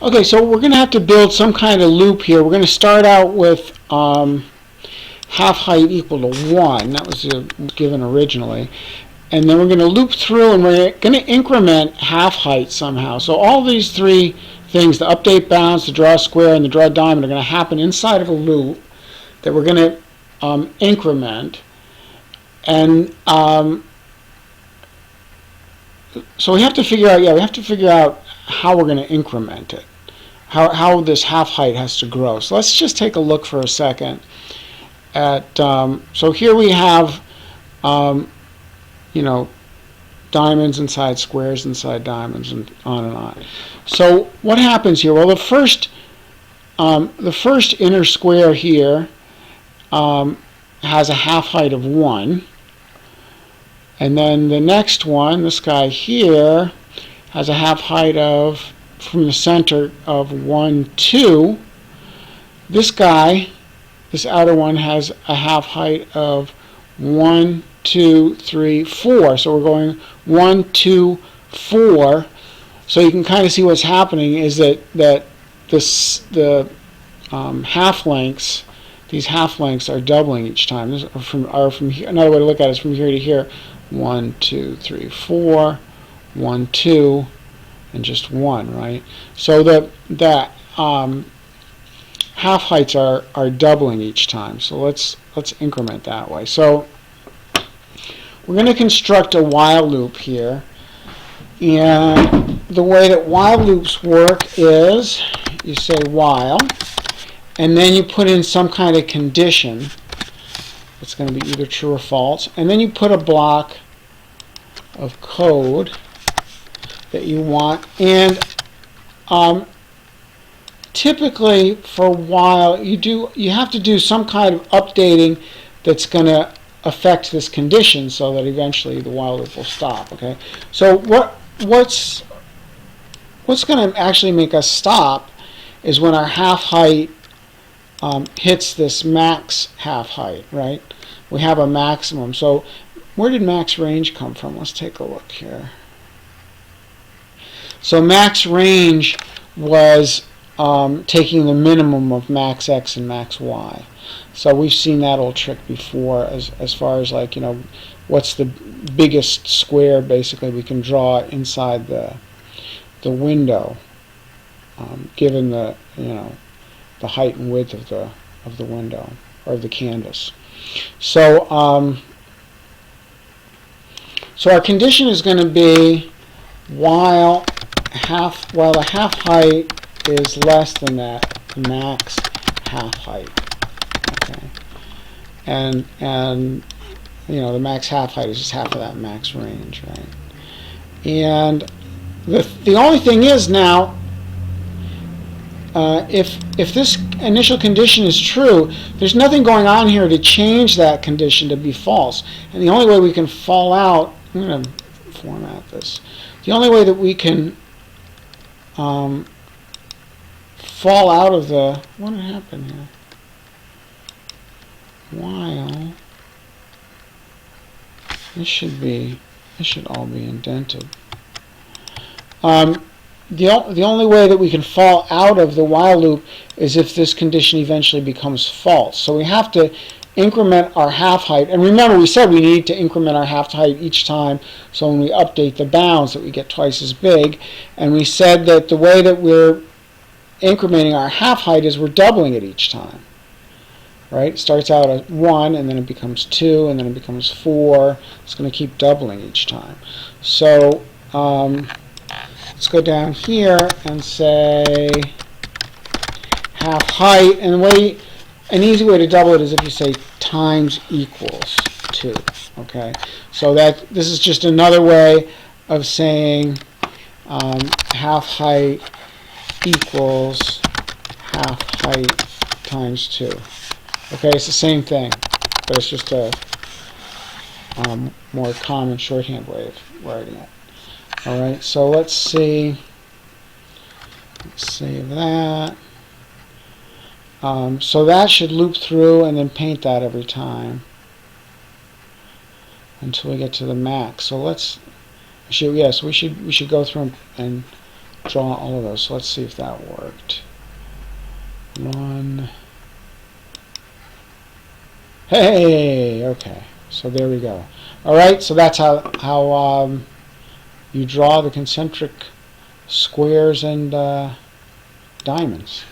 Okay, so we're going to have to build some kind of loop here. We're going to start out with half height equal to 1. That was given originally. And then we're going to loop through, and we're going to increment half height somehow. So all these three things, the update bounds, the draw square, and the draw diamond, are going to happen inside of a loop that we're going to increment. And so we have to figure out, how we're going to increment it, how this half height has to grow. So let's just take a look for a second at, so here we have, diamonds inside squares inside diamonds, and on. So what happens here? Well, the first inner square here has a half height of 1. And then the next one, this guy here, has a half height of, from the center, of 1, 2. This guy, this outer one, has a half height of 1, 2, 3, 4. So we're going 1, 2, 4. So you can kind of see what's happening is that the half lengths, these half lengths are doubling each time. This are from here. Another way to look at it is from here to here. 1, 2, 3, 4, 1, 2, and just 1, right? So that half heights are doubling each time. So let's increment that way. So we're going to construct a while loop here, and the way that while loops work is you say while, and then you put in some kind of condition. It's going to be either true or false, and then you put a block of code that you want. And typically for while, you have to do some kind of updating that's going to affect this condition so that eventually the while loop will stop. Okay, so what's going to actually make us stop is when our half height hits this max half height, right? We have a maximum. So where did max range come from? Let's take a look here. So max range was taking the minimum of max x and max y. So we've seen that old trick before, as far as, like, what's the biggest square basically we can draw inside the window, given the the height and width of the window or of the canvas. So so our condition is going to be while the half height is less than that max half height. Okay, and the max half height is just half of that max range, right? And the only thing is now, if this initial condition is true, there's nothing going on here to change that condition to be false. And the only way we can fall out, I'm going to format this. The only way that we can fall out of the, what happened here? While this should all be indented. The only way that we can fall out of the while loop is if this condition eventually becomes false. So we have to increment our half height. And remember, we said we need to increment our half height each time, so when we update the bounds that we get twice as big. And we said that the way that we're incrementing our half height is we're doubling it each time. Right? It starts out at 1, and then it becomes 2, and then it becomes 4. It's going to keep doubling each time. So let's go down here and say half height, and an easy way to double it is if you say times equals 2. Okay, so this is just another way of saying half height equals half height times 2. Okay, it's the same thing, but it's just a more common shorthand way of writing it. All right, so let's see. Let's save that. So that should loop through and then paint that every time until we get to the max. So we should go through and draw all of those. So let's see if that worked. One. Hey, okay. So there we go. All right. So that's how you draw the concentric squares and diamonds.